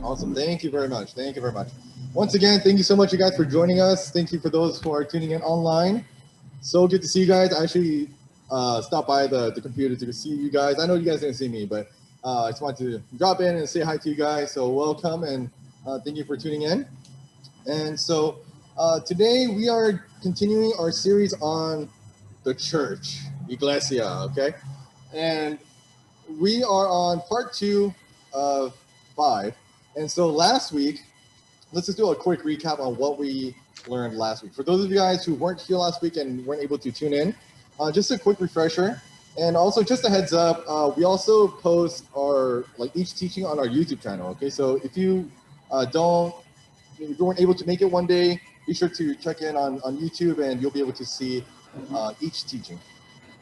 Awesome. Thank you very much. Thank you very much. Once again, thank you so much, you guys, for joining us. Thank you for those who are tuning in online. So good to see you guys. I actually stopped by the computer to see you guys. I know you guys didn't see me, but I just wanted to drop in and say hi to you guys. So welcome and thank you for tuning in. And so today we are continuing our series on the church, Iglesia, okay? And we are on part 2 of 5. And so last week, let's just do a quick recap on what we learned last week. For those of you guys who weren't here last week and weren't able to tune in, just a quick refresher. And also just a heads up, we also post our each teaching on our YouTube channel. Okay, so if you weren't able to make it one day, be sure to check in on YouTube and you'll be able to see each teaching.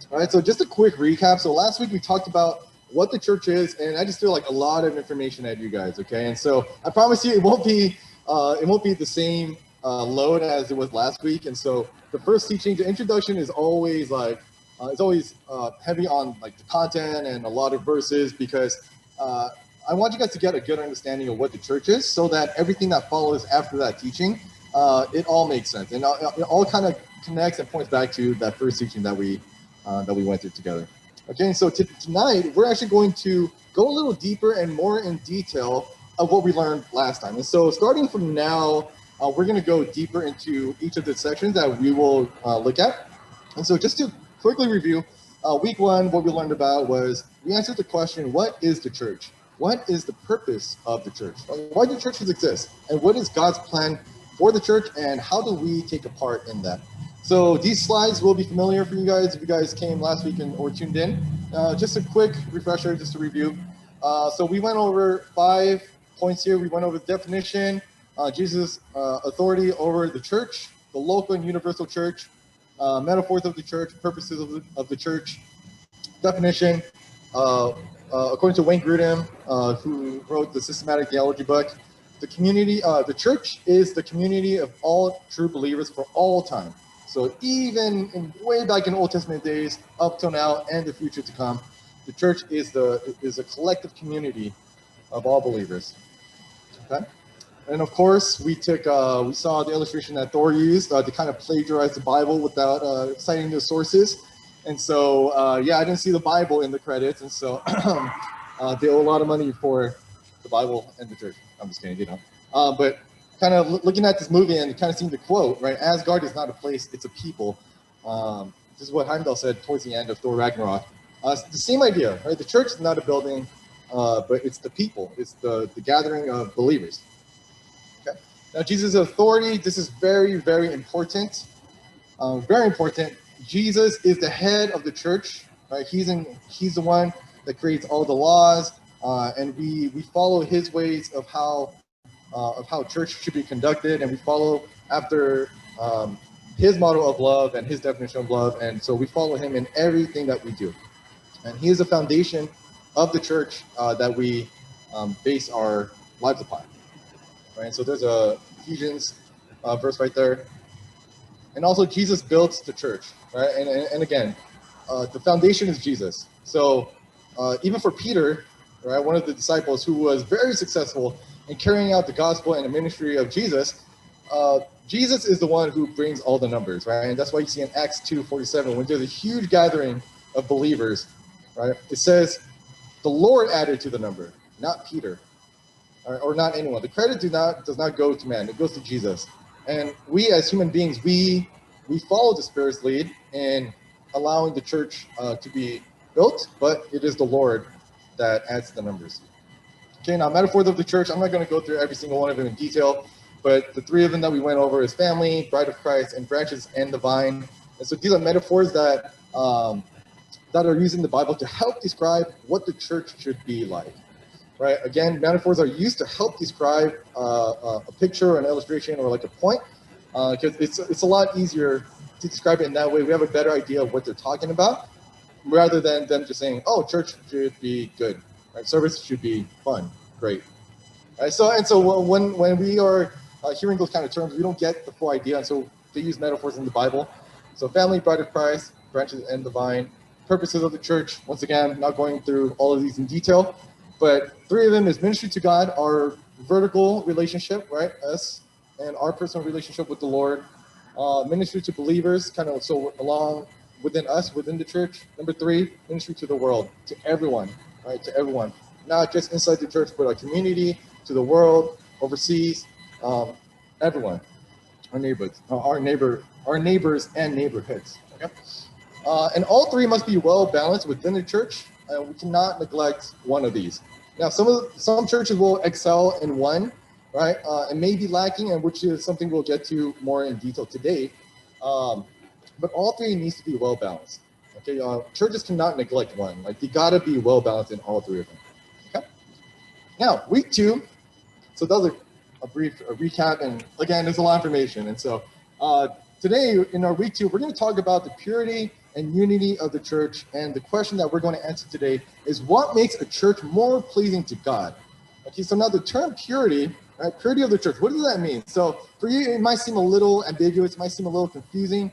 All right, so just a quick recap. So last week we talked about what the church is, and I just threw a lot of information at you guys. Okay, and so I promise you it won't be the same load as it was last week. And so the first teaching, the introduction, is always heavy on the content and a lot of verses, because I want you guys to get a good understanding of what the church is, so that everything that follows after that teaching, it all makes sense, and it all kind of connects and points back to that first teaching that we went through together. Okay, so tonight we're actually going to go a little deeper and more in detail of what we learned last time. And so starting from now, we're going to go deeper into each of the sections that we will look at. And so just to quickly review, week 1, what we learned about was we answered the question, what is the church? What is the purpose of the church? Why do churches exist? And what is God's plan for the church? And how do we take a part in that? So these slides will be familiar for you guys if you guys came last week or tuned in. Just a quick refresher, just to review. So we went over 5 points here. We went over the definition, Jesus' authority over the church, the local and universal church, metaphors of the church, purposes of the church, definition. According to Wayne Grudem, who wrote the Systematic Theology book, the community, the church is the community of all true believers for all time. So even way back in Old Testament days, up till now, and the future to come, the church is a collective community of all believers. Okay, and of course we saw the illustration that Thor used to kind of plagiarize the Bible without citing the sources. And so I didn't see the Bible in the credits, and so they owe a lot of money for the Bible and the church. I'm just kidding, but kind of looking at this movie and kind of seeing the quote, right? Asgard is not a place, it's a people. This is what Heimdall said towards the end of Thor Ragnarok. It's the same idea, right? The church is not a building, but it's the people. It's the gathering of believers. Okay. Now, Jesus' authority, this is very, very important. Very important. Jesus is the head of the church, right? He's the one that creates all the laws, and we follow his ways of how church should be conducted, and we follow after his model of love and his definition of love, and so we follow him in everything that we do. And he is the foundation of the church that we base our lives upon. Right? So there's a Ephesians verse right there. And also Jesus built the church, right? And again, the foundation is Jesus. So even for Peter, right, one of the disciples who was very successful in carrying out the gospel and the ministry of Jesus, Jesus is the one who brings all the numbers, right? And that's why you see in Acts 2:47, when there's a huge gathering of believers, right, it says, the Lord added to the number, not Peter, or not anyone. The credit does not go to man, it goes to Jesus. And we as human beings, we follow the Spirit's lead in allowing the church to be built, but it is the Lord that adds the numbers. Okay, now metaphors of the church, I'm not going to go through every single one of them in detail, but the 3 of them that we went over is family, bride of Christ, and branches and the vine. And so these are metaphors that are used in the Bible to help describe what the church should be like. Right? Again, metaphors are used to help describe a picture, an illustration, or a point, because it's a lot easier to describe it in that way. We have a better idea of what they're talking about, rather than them just saying, "Oh, church should be good, right? Service should be fun, great." Right? So when we are hearing those kind of terms, we don't get the full idea, and so they use metaphors in the Bible. So family, bride of Christ, branches and the vine, purposes of the church. Once again, not going through all of these in detail. But 3 of them is ministry to God, our vertical relationship, right? Us and our personal relationship with the Lord. Ministry to believers, kind of so along within us, within the church. Number 3, ministry to the world, to everyone, right? To everyone, not just inside the church, but our community, to the world, overseas, everyone, our neighbors, our neighbors and neighborhoods. Okay, and all 3 must be well balanced within the church, and we cannot neglect one of these. Now, some churches will excel in one, right, and may be lacking, and which is something we'll get to more in detail today. But all 3 needs to be well balanced. Okay, churches cannot neglect one. Like, you gotta be well balanced in all 3 of them. Okay. Now, week 2. So that was a brief recap, and again, there's a lot of information. And so today, in our week 2, we're going to talk about the purity and unity of the church. And the question that we're going to answer today is, what makes a church more pleasing to God? Okay, so now the term purity, right? Purity of the church. What does that mean? So for you, it might seem a little ambiguous. It might seem a little confusing.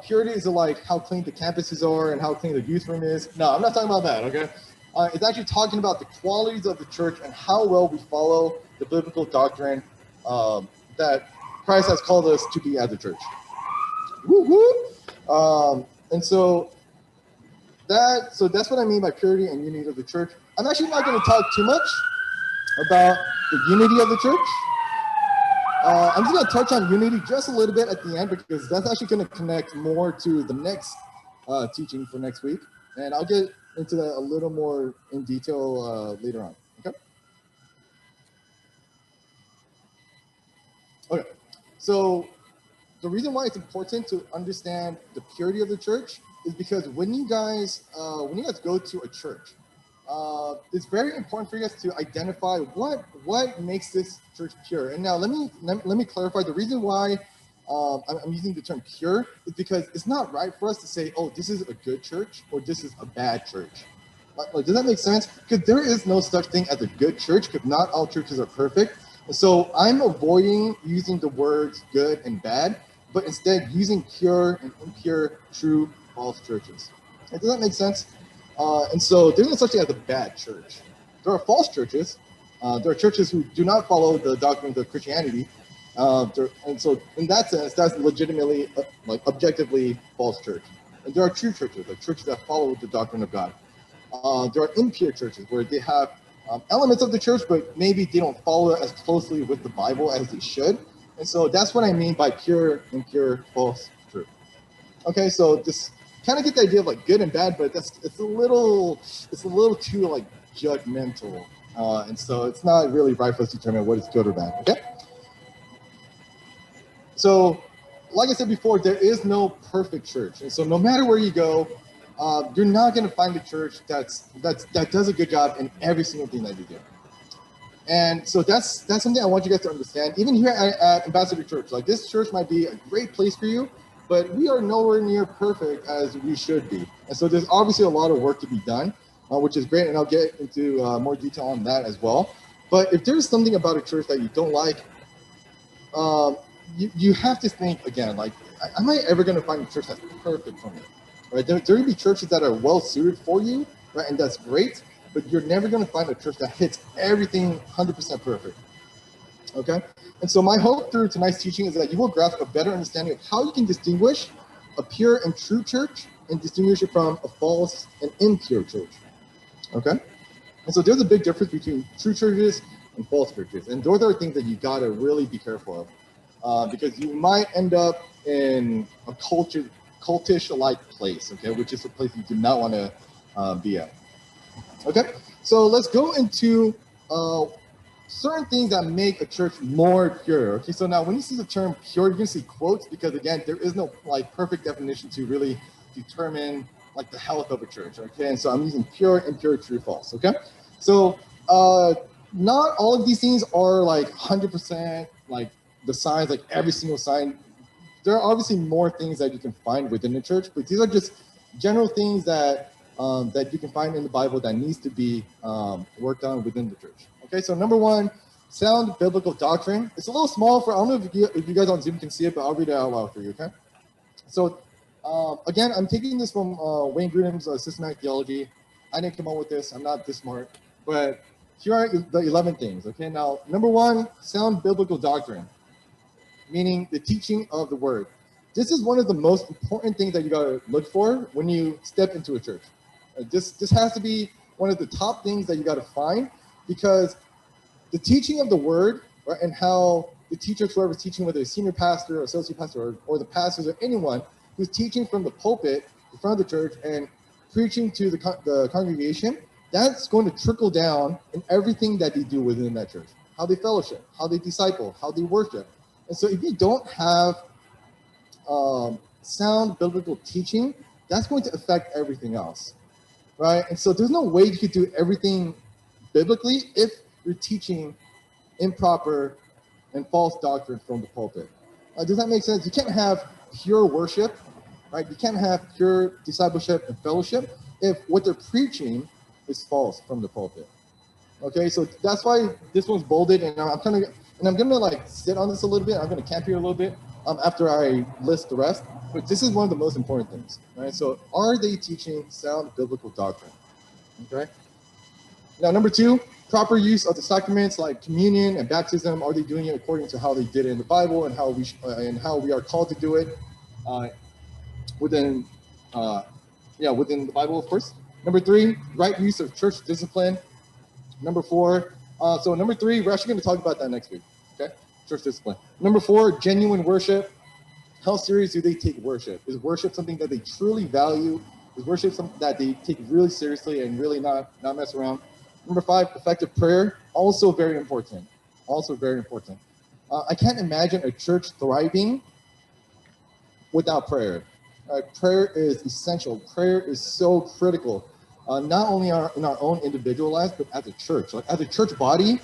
Purity is like how clean the campuses are and how clean the youth room is. No, I'm not talking about that. Okay, it's actually talking about the qualities of the church and how well we follow the biblical doctrine that Christ has called us to be as a church. Woo woo! And so that's what I mean by purity and unity of the church. I'm actually not going to talk too much about the unity of the church. I'm just going to touch on unity just a little bit at the end, because that's actually going to connect more to the next teaching for next week. And I'll get into that a little more in detail later on. Okay. Okay. So the reason why it's important to understand the purity of the church is because when you guys go to a church, it's very important for you guys to identify what makes this church pure. And now let me clarify the reason why I'm using the term pure is because it's not right for us to say, oh, this is a good church or this is a bad church. Like, does that make sense? Because there is no such thing as a good church, because not all churches are perfect. So I'm avoiding using the words good and bad, but instead using pure and impure, true, false churches. Does that make sense? And so there's no such thing as a bad church. There are false churches. There are churches who do not follow the doctrines of Christianity. And so in that sense, that's legitimately, like, objectively false church. And there are true churches, like churches that follow the doctrine of God. There are impure churches where they have elements of the church, but maybe they don't follow it as closely with the Bible as they should. And so that's what I mean by pure, impure, false, true. Okay, so just kind of get the idea of like good and bad, but it's a little too like judgmental, and so it's not really right for us to determine what is good or bad. Okay. So, like I said before, there is no perfect church, and so no matter where you go, you're not going to find a church that does a good job in every single thing that you do. And so that's something I want you guys to understand. Even here at Ambassador Church, like, this church might be a great place for you, but we are nowhere near perfect as we should be. And so there's obviously a lot of work to be done, which is great, and I'll get into more detail on that as well. But if there's something about a church that you don't like, you have to think again, like, am I ever going to find a church that's perfect for me? Right? There will be churches that are well suited for you, right? And that's great, but you're never going to find a church that hits everything 100% perfect. Okay? And so my hope through tonight's teaching is that you will grasp a better understanding of how you can distinguish a pure and true church and distinguish it from a false and impure church. Okay? And so there's a big difference between true churches and false churches. And those are things that you got to really be careful of, because you might end up in a cultish-like place, okay, which is a place you do not want to be at. Okay, so let's go into certain things that make a church more pure. Okay, so now when you see the term pure, you're gonna see quotes, because again, there is no like perfect definition to really determine like the health of a church. Okay, and so I'm using pure, impure, true, false. Okay, so not all of these things are like 100% like the signs, like every single sign. There are obviously more things that you can find within the church, but these are just general things that that you can find in the Bible that needs to be worked on within the church. Okay, so number one, sound biblical doctrine. It's a little small for, I don't know if you guys on Zoom can see it, but I'll read it out loud for you, okay? So again, I'm taking this from Wayne Grudem's Systematic Theology. I didn't come up with this, I'm not this smart, but here are the 11 things. Okay, now number one, sound biblical doctrine, meaning the teaching of the word. This is one of the most important things that you gotta look for when you step into a church. This has to be one of the top things that you gotta find, because the teaching of the word, right, and how the teachers, whoever's teaching, whether it's senior pastor or associate pastor or the pastors or anyone who's teaching from the pulpit in front of the church and preaching to the congregation, that's going to trickle down in everything that they do within that church, how they fellowship, how they disciple, how they worship. And so if you don't have sound biblical teaching, that's going to affect everything else, right? And so there's no way you could do everything biblically if you're teaching improper and false doctrine from the pulpit. Does that make sense? You can't have pure worship, right? You can't have pure discipleship and fellowship if what they're preaching is false from the pulpit. Okay, so that's why this one's bolded, and I'm gonna like sit on this a little bit. I'm gonna camp here a little bit after I list the rest. But this is one of the most important things, right? So, are they teaching sound biblical doctrine? Okay. Now, number two, proper use of the sacraments like communion and baptism. Are they doing it according to how they did it in the Bible and how we are called to do it within the Bible, of course. Number three, right use of church discipline. Number four, number three, we're actually going to talk about that next week. Okay, church discipline. Number four, genuine worship. How serious do they take worship? Is worship something that they truly value? Is worship something that they take really seriously and really not mess around? Number five, effective prayer. Also very important. Also very important. I can't imagine a church thriving without prayer. Prayer is essential. Prayer is so critical, not only in our own individual lives, but as a church. Like as a church body,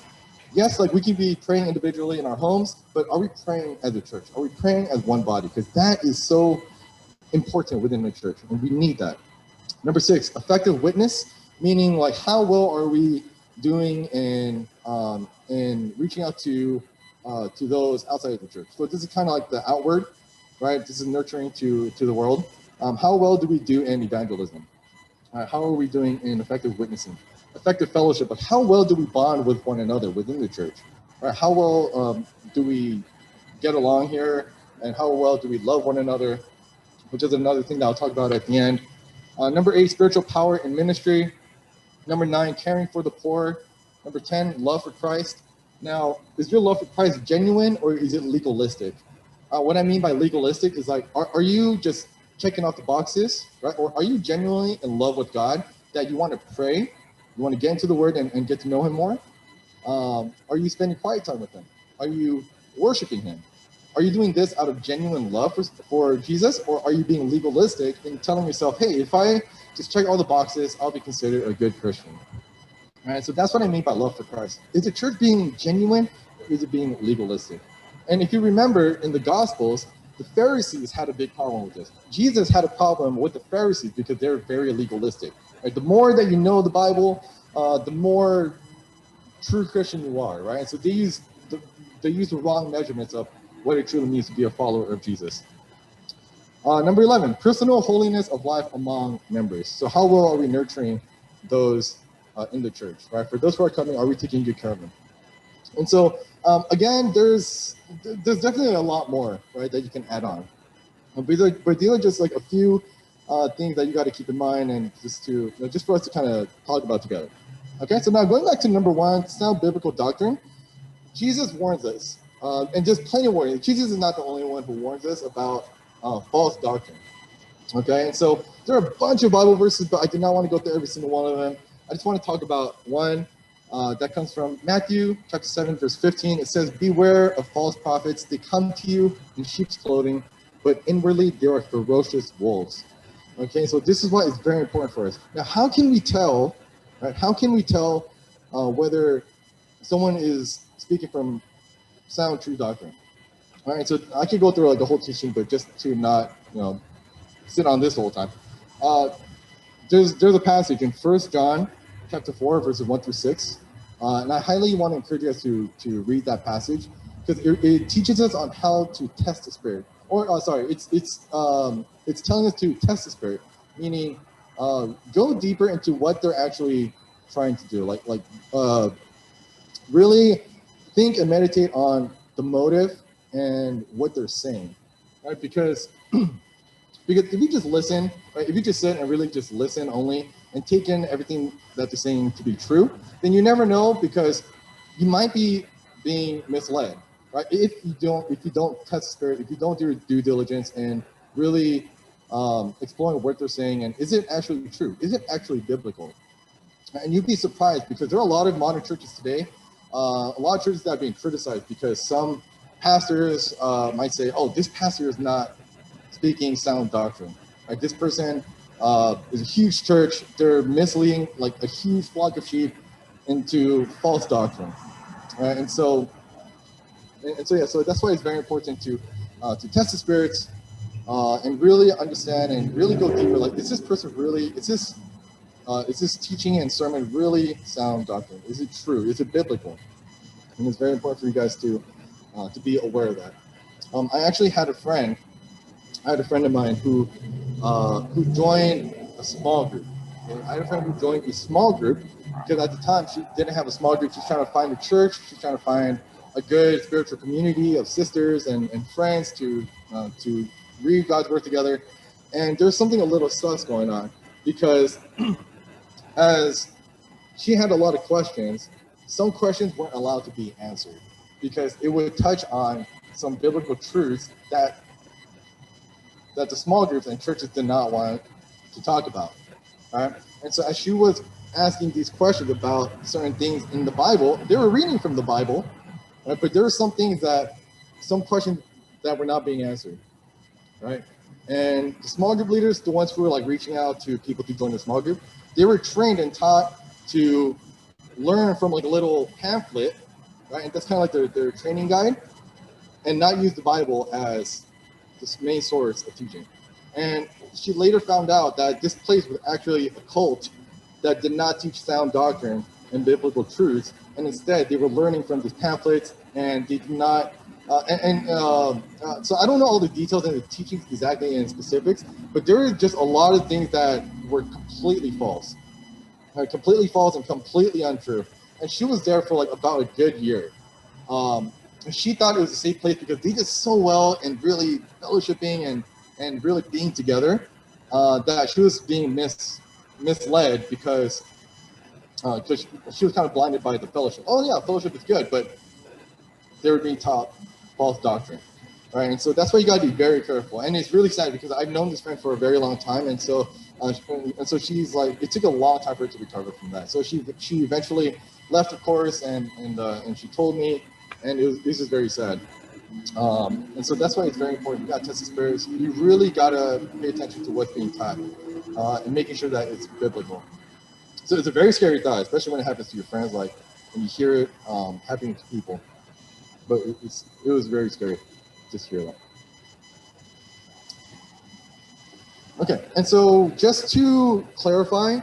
yes, like we can be praying individually in our homes, but are we praying as a church? Are we praying as one body? Because that is so important within the church, and we need that. Number six, effective witness, meaning like how well are we doing in reaching out to those outside of the church. So this is kind of like the outward, right? This is nurturing to the world. How well do we do in evangelism? How are we doing in effective witnessing? Effective fellowship, but how well do we bond with one another within the church? Right? How well do we get along here, and how well do we love one another, which is another thing that I'll talk about at the end. Number eight, spiritual power in ministry. Number nine, caring for the poor. Number 10, love for Christ. Now, is your love for Christ genuine or is it legalistic? What I mean by legalistic is like, are you just checking off the boxes, right? Or are you genuinely in love with God that you want to pray? You want to get into the word and get to know him more? Are you spending quiet time with him? Are you worshiping him? Are you doing this out of genuine love for Jesus? Or are you being legalistic and telling yourself, hey, if I just check all the boxes, I'll be considered a good Christian? All right, so that's what I mean by love for Christ. Is the church being genuine or is it being legalistic? And if you remember in the Gospels, the Pharisees had a big problem with this. Jesus had a problem with the Pharisees because they're very legalistic. Right? The more that you know the Bible, the more true Christian you are, right? So they use the wrong measurements of what it truly means to be a follower of Jesus. Number 11, personal holiness of life among members. So how well are we nurturing those in the church, right? For those who are coming, are we taking good care of them? And so, again, there's definitely a lot more, right, that you can add on. But these are just like a few things that you got to keep in mind, and just for us to kind of talk about together. Okay, so now going back to number one, sound biblical doctrine. Jesus warns us, and just plain warning. Jesus is not the only one who warns us about false doctrine. Okay, and so there are a bunch of Bible verses, but I do not want to go through every single one of them. I just want to talk about one that comes from Matthew chapter 7, verse 15. It says, beware of false prophets. They come to you in sheep's clothing, but inwardly they are ferocious wolves. Okay, so this is why it's very important for us. Now, how can we tell, right? How can we tell whether someone is speaking from sound true doctrine? All right, so I could go through like the whole teaching, but just to not, sit on this the whole time. There's a passage in 1 John chapter 4, verses 1 through 6. And I highly want to encourage you guys to read that passage because it teaches us on how to test the spirit. It's telling us to test the spirit, meaning go deeper into what they're actually trying to do. really think and meditate on the motive and what they're saying, right? Because if you just listen, right, if you just sit and really just listen only and take in everything that they're saying to be true, then you never know, because you might be being misled, right? If you don't test the spirit, if you don't do your due diligence and really exploring what they're saying, and is it actually true? Is it actually biblical? And you'd be surprised, because there are a lot of modern churches today, a lot of churches that are being criticized because some pastors might say, oh, this pastor is not speaking sound doctrine. Like, this person is a huge church. They're misleading like a huge flock of sheep into false doctrine. Right? And so that's why it's very important to test the spirits and really understand and really go deeper. Like, is this person really? Is this teaching and sermon really sound doctrine? Is it true? Is it biblical? And it's very important for you guys to be aware of that. I actually had a friend of mine who joined a small group. And I had a friend who joined a small group because at the time she didn't have a small group. She's trying to find a church. She's trying to find a good spiritual community of sisters and friends to read God's word together. And there's something a little sus going on, because as she had a lot of questions, some questions weren't allowed to be answered because it would touch on some biblical truths that the small groups and churches did not want to talk about. All right. And so as she was asking these questions about certain things in the Bible, they were reading from the Bible, right? But there were some questions that were not being answered, right? And the small group leaders, the ones who were like reaching out to people to join the small group, they were trained and taught to learn from like a little pamphlet, right? And that's kind of like their training guide, and not use the Bible as the main source of teaching. And she later found out that this place was actually a cult that did not teach sound doctrine and biblical truths, and instead they were learning from these pamphlets, and they did not. So I don't know all the details and the teachings exactly in specifics, but there is just a lot of things that were completely false, completely false and completely untrue. And she was there for like about a good year. She thought it was a safe place because they did so well and really fellowshipping and really being together, that she was being misled because she was kind of blinded by the fellowship. Oh yeah, fellowship is good, but they were being taught false doctrine, right? And so that's why you got to be very careful. And it's really sad because I've known this friend for a very long time, and so she's like, it took a long time for her to recover from that. So she eventually left the course, and she told me, and it was just very sad. And so that's why it's very important. You got to test the spirits. You really got to pay attention to what's being taught, and making sure that it's biblical. So it's a very scary thought, especially when it happens to your friends, like when you hear it happening to people. But it was very scary just hear that. Okay, and so just to clarify,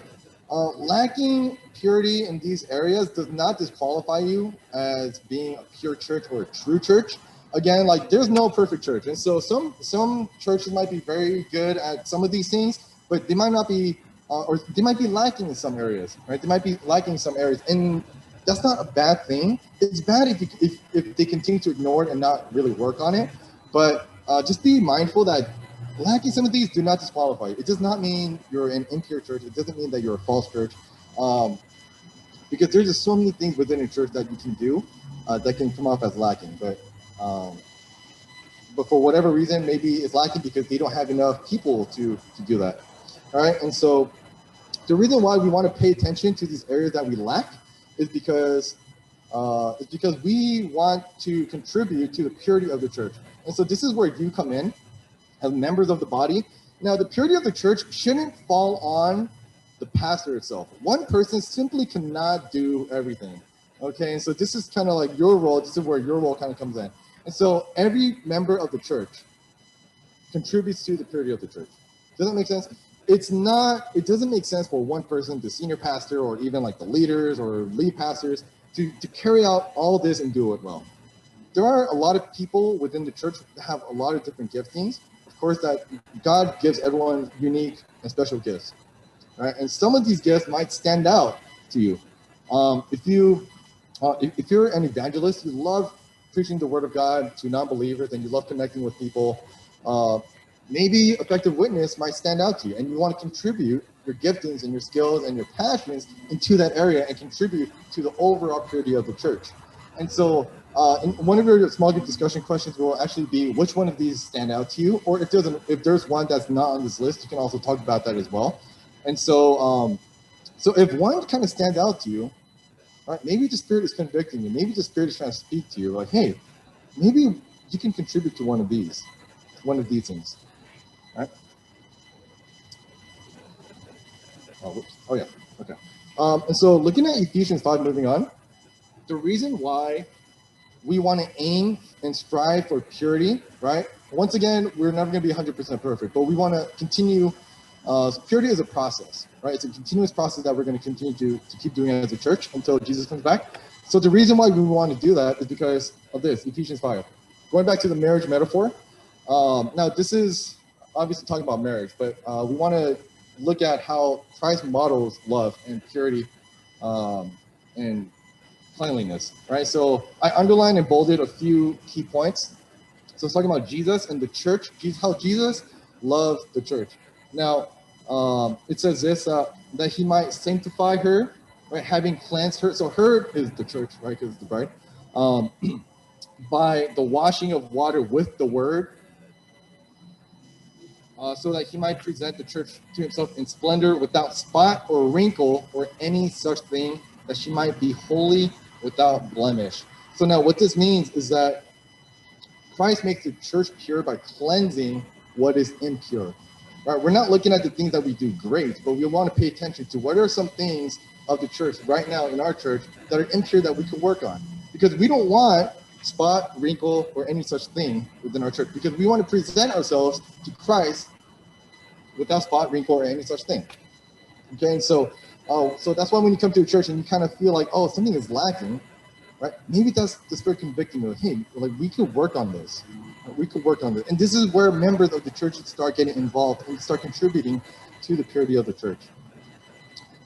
lacking purity in these areas does not disqualify you as being a pure church or a true church. Again, like, there's no perfect church, and so some churches might be very good at some of these things, but they might not be, or they might be lacking in some areas, right? They might be lacking in some areas, and that's not a bad thing. It's bad if they continue to ignore it and not really work on it. But just be mindful that lacking some of these do not disqualify you. It does not mean you're an impure church. It doesn't mean that you're a false church. Because there's just so many things within a church that you can do that can come off as lacking. But for whatever reason, maybe it's lacking because they don't have enough people to do that. All right. And so the reason why we want to pay attention to these areas that we lack is because we want to contribute to the purity of the church. And so this is where you come in as members of the body. Now, the purity of the church shouldn't fall on the pastor itself. One person simply cannot do everything. Okay, and so this is kind of like your role. This is where your role kind of comes in. And so every member of the church contributes to the purity of the church. Does that make sense? It doesn't make sense for one person, the senior pastor, or even like the leaders or lead pastors, to carry out all this and do it well. There are a lot of people within the church that have a lot of different giftings. Of course, that God gives everyone unique and special gifts, right? And some of these gifts might stand out to you. If you If you're an evangelist, you love preaching the word of God to non-believers and you love connecting with people, maybe effective witness might stand out to you, and you want to contribute your giftings and your skills and your passions into that area and contribute to the overall purity of the church. And so in one of your small group discussion questions will actually be which one of these stand out to you, or if there's one that's not on this list, you can also talk about that as well. And so so if one kind of stands out to you, right, maybe the Spirit is convicting you, maybe the Spirit is trying to speak to you, like, hey, maybe you can contribute to one of these things, right? Oh, whoops. Oh yeah, okay. And so looking at Ephesians 5, moving on, the reason why we want to aim and strive for purity, right? Once again, we're never going to be 100% perfect, but we want to continue. Purity is a process, right? It's a continuous process that we're going to continue to keep doing as a church until Jesus comes back. So the reason why we want to do that is because of this, Ephesians 5. Going back to the marriage metaphor. Now, this is obviously talking about marriage, but we want to look at how Christ models love and purity and cleanliness, right? So I underlined and bolded a few key points. So it's talking about Jesus and the church, how Jesus loved the church. Now, it says this, that he might sanctify her, right, having cleansed her. So her is the church, right, because it's the bride, by the washing of water with the word, so that he might present the church to himself in splendor, without spot or wrinkle or any such thing, that she might be holy, without blemish. So now what this means is that Christ makes the church pure by cleansing what is impure. Right? We're not looking at the things that we do great, but we want to pay attention to what are some things of the church right now in our church that are impure that we can work on. Because we don't want spot, wrinkle, or any such thing within our church, because we want to present ourselves to Christ without spot, wrinkle, or any such thing. Okay, and so that's why when you come to a church and you kind of feel like, oh, something is lacking, right? Maybe that's the Spirit convicting you. Hey, like, we could work on this. We could work on this. And this is where members of the church start getting involved and start contributing to the purity of the church.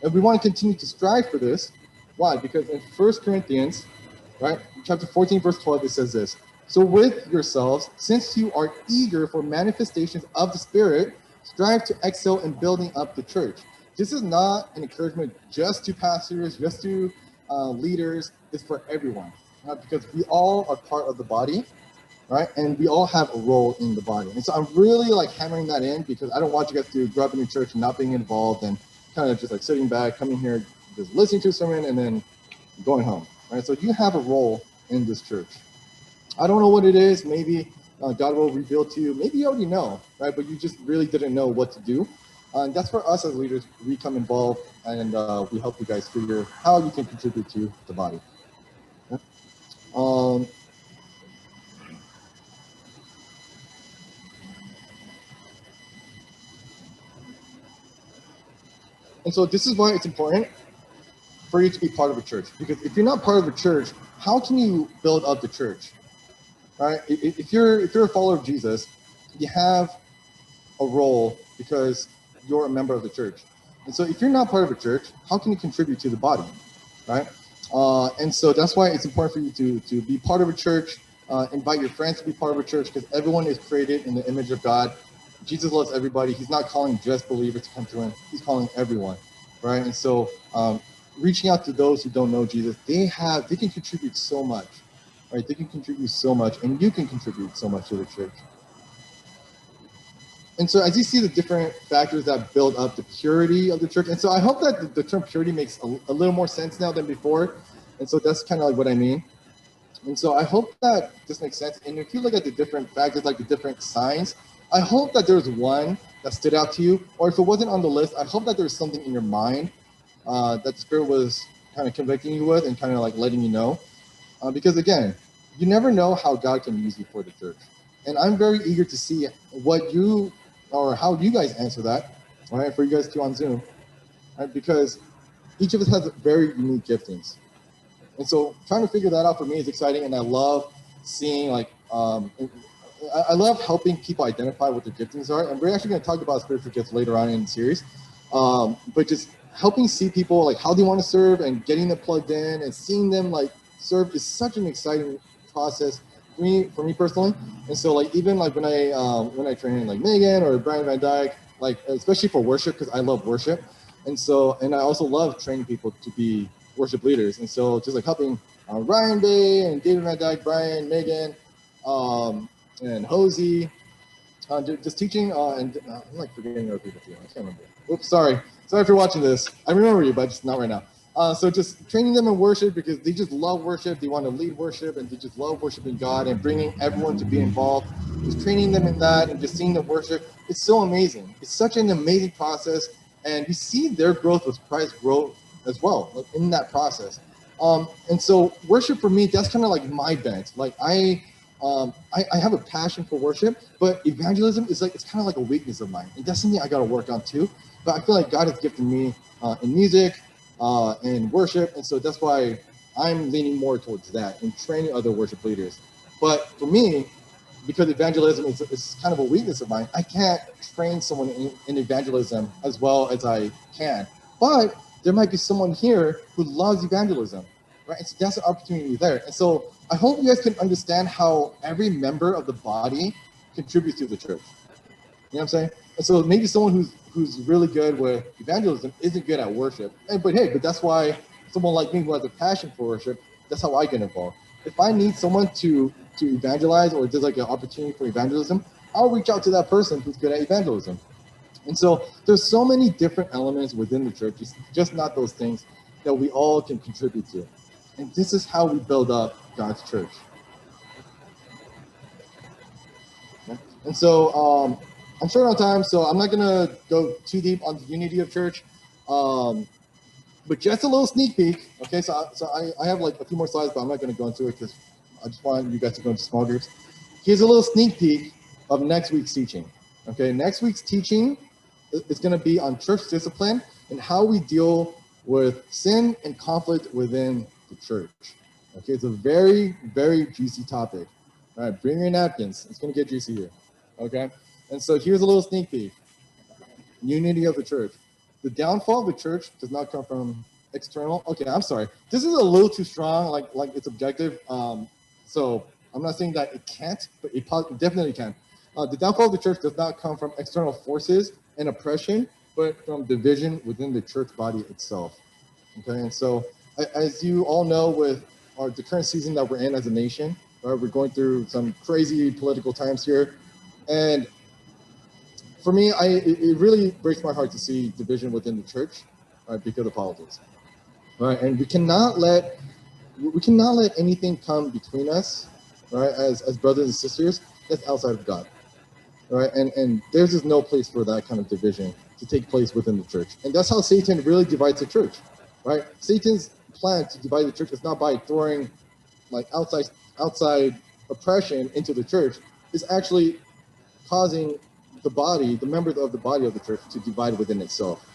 And we want to continue to strive for this. Why? Because in 1 Corinthians, right, chapter 14, verse 12, it says this. So with yourselves, since you are eager for manifestations of the Spirit, strive to excel in building up the church. This is not an encouragement just to pastors, just to leaders. It's for everyone, right? Because we all are part of the body, right? And we all have a role in the body. And so I'm really like hammering that in, because I don't want you guys to grow up in your church and not being involved and kind of just like sitting back, coming here, just listening to a sermon and then going home, right? So you have a role in this church. I don't know what it is. Maybe God will reveal to you. Maybe you already know, right? But you just really didn't know what to do. And that's for us as leaders. We come involved and we help you guys figure how you can contribute to the body. Okay? And so this is why it's important for you to be part of a church. Because if you're not part of a church, how can you build up the church? Right? If you're a follower of Jesus, you have a role because you're a member of the church. And so if you're not part of a church, how can you contribute to the body? Right? And so that's why it's important for you to be part of a church, invite your friends to be part of a church, because everyone is created in the image of God. Jesus loves everybody. He's not calling just believers to come to him. He's calling everyone, right? And so reaching out to those who don't know Jesus, they can contribute so much, right? They can contribute so much, and you can contribute so much to the church. And so as you see the different factors that build up the purity of the church, and so I hope that the term purity makes a little more sense now than before. And so that's kind of like what I mean. And so I hope that this makes sense. And if you look at the different factors, like the different signs, I hope that there's one that stood out to you. Or if it wasn't on the list, I hope that there's something in your mind that the Spirit was kind of convicting you with and kind of like letting you know. Because again, you never know how God can use you for the church. And I'm very eager to see what you, or how you guys answer that, all right, for you guys too on Zoom, right? Because each of us has very unique giftings. And so trying to figure that out for me is exciting, and I love seeing like, I love helping people identify what their giftings are. And we're actually going to talk about spiritual gifts later on in the series. But just helping see people like how they want to serve and getting them plugged in and seeing them like serve is such an exciting process for me personally. And so like even like when I train like Megan or Brian Van Dyke, like especially for worship, because I love worship, and I also love training people to be worship leaders. And so just like helping Ryan Day and David Van Dyke, Brian, Megan, and Hosey, just teaching, I'm like forgetting other people too. I can't remember. Oops, sorry if you're watching this. I remember you, but just not right now. So just training them in worship because they just love worship. They want to lead worship and they just love worshiping God and bringing everyone to be involved. Just training them in that and just seeing them worship. It's so amazing. It's such an amazing process. And we see their growth with Christ's growth as well, like in that process. And so worship for me, that's kind of like my bent. Like I have a passion for worship, but evangelism is like, it's kind of like a weakness of mine. And that's something I got to work on too. But I feel like God has gifted me in music, in worship. And so that's why I'm leaning more towards that and training other worship leaders. But for me, because evangelism is kind of a weakness of mine, I can't train someone in evangelism as well as I can. But there might be someone here who loves evangelism, right? And so that's an opportunity there. And so I hope you guys can understand how every member of the body contributes to the church. You know what I'm saying? And so maybe someone who's really good with evangelism isn't good at worship. But that's why someone like me who has a passion for worship, that's how I get involved. If I need someone to evangelize or there's like an opportunity for evangelism, I'll reach out to that person who's good at evangelism. And so there's so many different elements within the church, just not those things that we all can contribute to. And this is how we build up God's church. Okay? And so I'm short on time, so I'm not going to go too deep on the unity of church. But just a little sneak peek. Okay, so I have like a few more slides, but I'm not going to go into it because I just want you guys to go into small groups. Here's a little sneak peek of next week's teaching. Okay, next week's teaching is going to be on church discipline and how we deal with sin and conflict within the church. Okay, it's a very, very juicy topic. All right, bring your napkins. It's going to get juicy here. Okay, and so here's a little sneak peek. Unity of the church. The downfall of the church does not come from external. Okay, I'm sorry. This is a little too strong, like it's objective. So I'm not saying that it can't, but it definitely can. The downfall of the church does not come from external forces and oppression, but from division within the church body itself. Okay, and so as you all know, with the current season that we're in as a nation, right, we're going through some crazy political times here, and for me, it really breaks my heart to see division within the church, right, because of politics, right? And we cannot let anything come between us, right, as brothers and sisters that's outside of God, right? And there's just no place for that kind of division to take place within the church, and that's how Satan really divides the church, right? Satan's plan to divide the church is not by throwing like outside oppression into the church, is actually causing the members of the body of the church to divide within itself.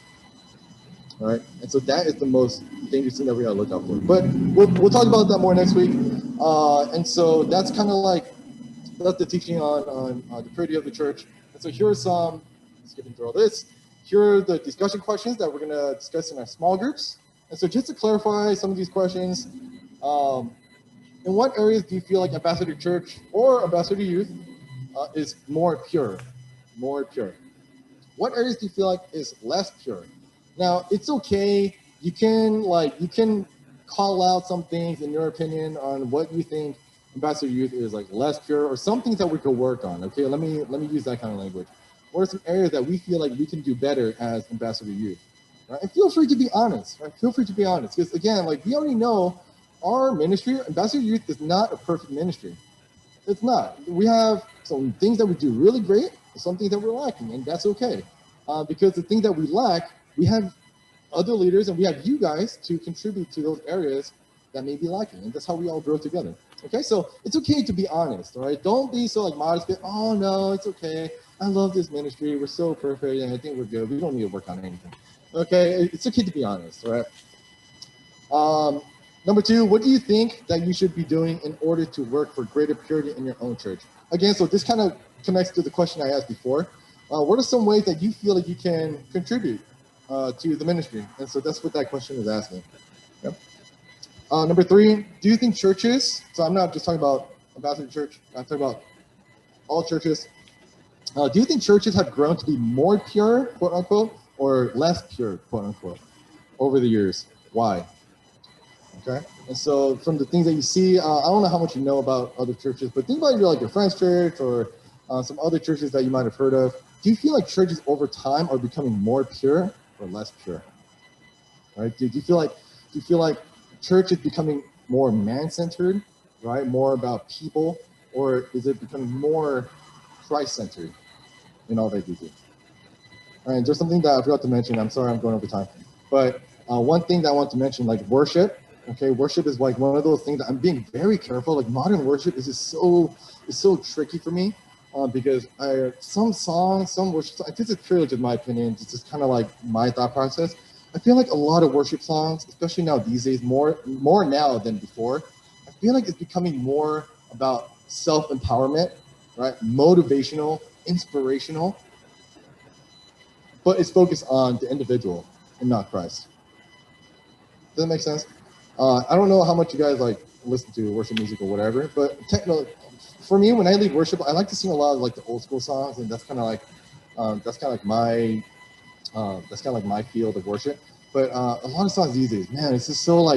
All right, and so that is the most dangerous thing that we gotta look out for. But we'll talk about that more next week. And so that's kind of like that's the teaching on the purity of the church. And so here are some, skipping through all this. Here are the discussion questions that we're gonna discuss in our small groups. And so just to clarify some of these questions, in what areas do you feel like Ambassador Church or Ambassador Youth is more pure? More pure. What areas do you feel like is less pure? Now, it's okay. You can call out some things in your opinion on what you think Ambassador Youth is like less pure, or some things that we could work on. Okay, let me use that kind of language. What are some areas that we feel like we can do better as Ambassador Youth? Right? And feel free to be honest. Right? Feel free to be honest, because again, like we already know, our ministry, Ambassador Youth, is not a perfect ministry. It's not. We have some things that we do really great, and some things that we're lacking, and that's okay. Because the things that we lack, we have other leaders and we have you guys to contribute to those areas that may be lacking, and that's how we all grow together. Okay, so it's okay to be honest, all right? Don't be so like modest, oh no, it's okay. I love this ministry. We're so perfect, and I think we're good. We don't need to work on anything. Okay, it's okay to be honest, all right? Number two, what do you think that you should be doing in order to work for greater purity in your own church? Again, so this kind of connects to the question I asked before. What are some ways that you feel like you can contribute to the ministry? And so that's what that question is asking. Yep. Number 3, do you think churches, so I'm not just talking about Ambassador Church, I'm talking about all churches. Do you think churches have grown to be more pure, quote unquote, or less pure, quote unquote, over the years? Why? Okay, and so from the things that you see, I don't know how much you know about other churches, but think about your friend's church or some other churches that you might have heard of. Do you feel like churches over time are becoming more pure or less pure? Right? Do you feel like church is becoming more man-centered, right? More about people, or is it becoming more Christ-centered in all that you do? All right, there's something that I forgot to mention. I'm sorry I'm going over time. But one thing that I want to mention, like worship, okay, worship is like one of those things that I'm being very careful. Like modern worship is just so tricky for me because some songs, some worship songs, this is purely just my opinion, it's just kind of like my thought process. I feel like a lot of worship songs, especially now these days, more now than before, I feel like it's becoming more about self-empowerment, right? Motivational, inspirational, but it's focused on the individual and not Christ. Does that make sense? I don't know how much you guys listen to worship music or whatever, but for me, when I lead worship, I like to sing a lot of the old school songs, and that's kind of like my field of worship. But a lot of songs these days, man, it's just so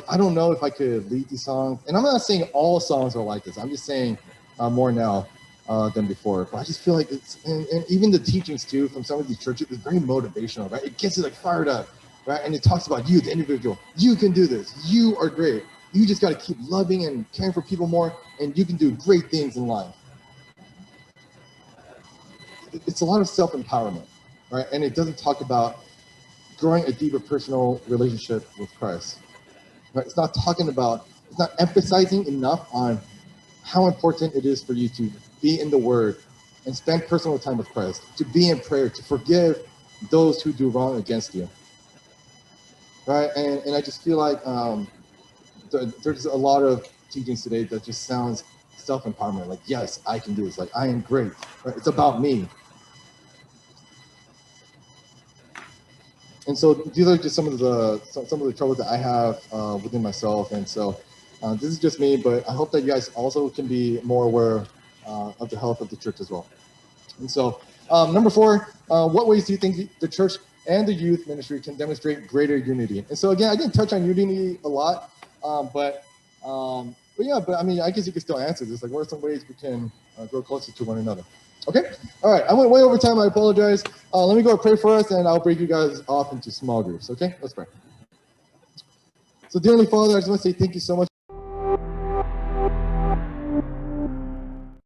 I don't know if I could lead these songs. And I'm not saying all songs are like this. I'm just saying more now than before. But I just feel like and even the teachings too from some of these churches is very motivational, right? It gets you fired up, right? And it talks about you, the individual. You can do this. You are great. You just got to keep loving and caring for people more, and you can do great things in life. It's a lot of self-empowerment, right? And it doesn't talk about growing a deeper personal relationship with Christ. Right? It's not emphasizing enough on how important it is for you to be in the Word and spend personal time with Christ, to be in prayer, to forgive those who do wrong against you. Right? And I just feel like there's a lot of teachings today that just sounds self-empowerment, like, yes, I can do this, like, I am great. Right? It's about me. And so these are just some of the troubles that I have within myself. And so this is just me, but I hope that you guys also can be more aware of the health of the church as well. And so number 4, what ways do you think the church and the youth ministry can demonstrate greater unity? And so again, I didn't touch on unity a lot, but I mean, I guess you can still answer this. Like, what are some ways we can grow closer to one another? Okay. All right. I went way over time. I apologize. Let me go pray for us, and I'll break you guys off into small groups. Okay. Let's pray. So, dearly Father, I just want to say thank you so much